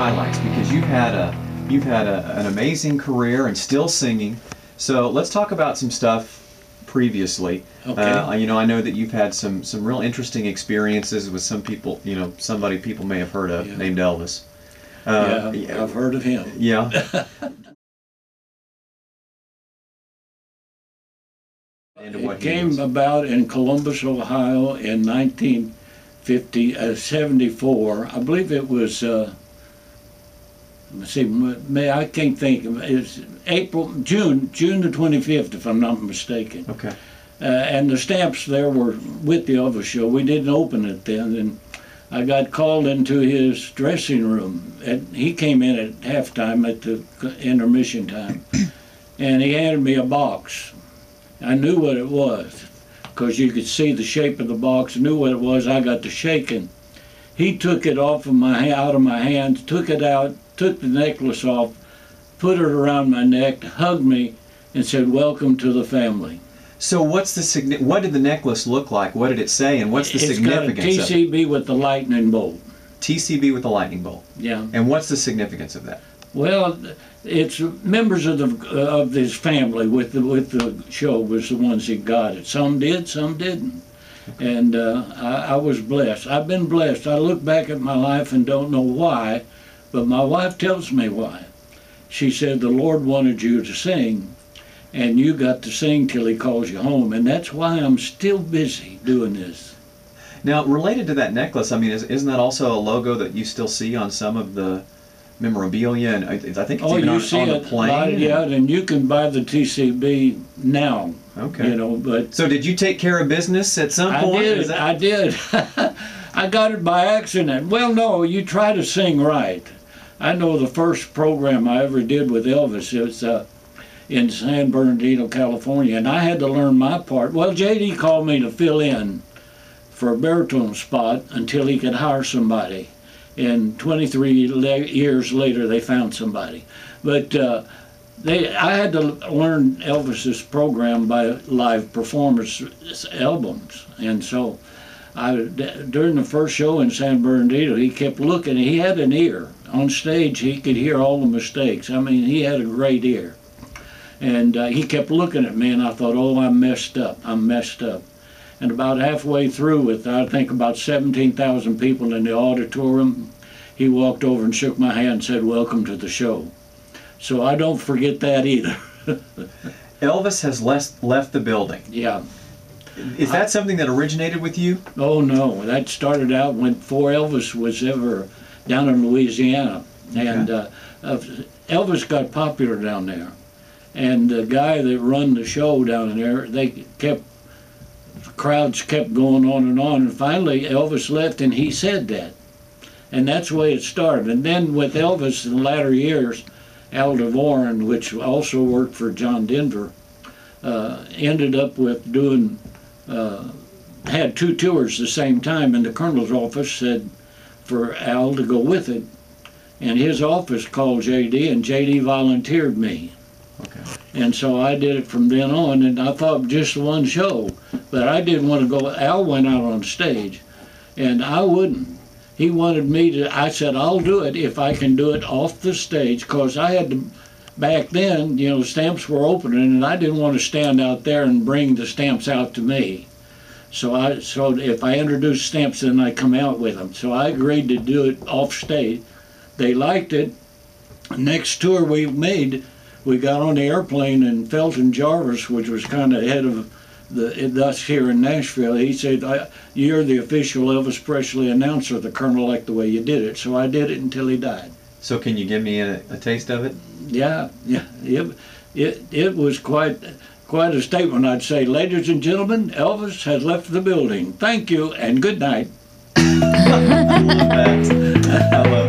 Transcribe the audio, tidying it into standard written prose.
highlights, because an amazing career and still singing. So let's talk about some stuff previously. Okay. You know, I know that you've had some real interesting experiences with some people. You know, somebody people may have heard of named Elvis. Yeah, I've heard of him. Yeah. It came about in Columbus, Ohio in 1974. I believe it was, let's see, May, I can't think. It's June the 25th, if I'm not mistaken. Okay. And the Stamps there were with the Elvis show. We didn't open it then, and I got called into his dressing room. He came in at halftime at the intermission time, and he handed me a box. I knew what it was because you could see the shape of the box. Knew what it was. I got to shaking. He took it out of my hands, took it out, took the necklace off, put it around my neck, hugged me, and said, "Welcome to the family." So what did the necklace look like? What did it say, and what's the significance of it? It's got a TCB with the lightning bolt. TCB with the lightning bolt. Yeah. And what's the significance of that? Well, it's members of his family with the show was the ones that got it. Some did, some didn't. And I was blessed. I've been blessed. I look back at my life and don't know why, but my wife tells me why. She said the Lord wanted you to sing, and you got to sing till he calls you home, and that's why I'm still busy doing this. Now, related to that necklace, I mean, isn't that also a logo that you still see on some of the memorabilia, and I think it's even on the plane? Yeah, and you can buy the TCB now. Okay. You know, but so did you take care of business at some point? I did. I got it by accident. Well, no, you try to sing right. I know the first program I ever did with Elvis, it was in San Bernardino, California, and I had to learn my part. Well, J.D. called me to fill in for a baritone spot until he could hire somebody. And 23 years later, they found somebody. But I had to learn Elvis's program by live performance albums. And so during the first show in San Bernardino, he kept looking. He had an ear. On stage, he could hear all the mistakes. I mean, he had a great ear. And he kept looking at me, and I thought, oh, I'm messed up. I'm messed up. And about halfway through with, I think, about 17,000 people in the auditorium, he walked over and shook my hand and said, "Welcome to the show." So I don't forget that either. Elvis has left the building. Yeah. Is that something that originated with you? Oh, no. That started out before Elvis was ever down in Louisiana. Okay. And Elvis got popular down there. And the guy that run the show down there, crowds kept going on, and finally Elvis left, and he said that. And that's the way it started. And then with Elvis in the latter years, Al DeVoren, which also worked for John Denver, ended up with had two tours the same time, and the Colonel's office said for Al to go with it. And his office called J.D., and J.D. volunteered me. Okay. And so I did it from then on, and I thought just one show, but I didn't want to go. Al went out on stage, and I wouldn't. He wanted me to, I said, I'll do it if I can do it off the stage, because I had to, back then, you know, Stamps were opening, and I didn't want to stand out there and bring the Stamps out to me. So if I introduced Stamps, then I come out with them. So I agreed to do it off stage. They liked it. Next tour we made, we got on the airplane, and Felton Jarvis, which was kind of head of us here in Nashville, he said, "You're the official Elvis Presley announcer. The Colonel liked the way you did it." So I did it until he died. So can you give me a taste of it? Yeah. It was quite a statement, I'd say. "Ladies and gentlemen, Elvis has left the building. Thank you and good night." I love that. I love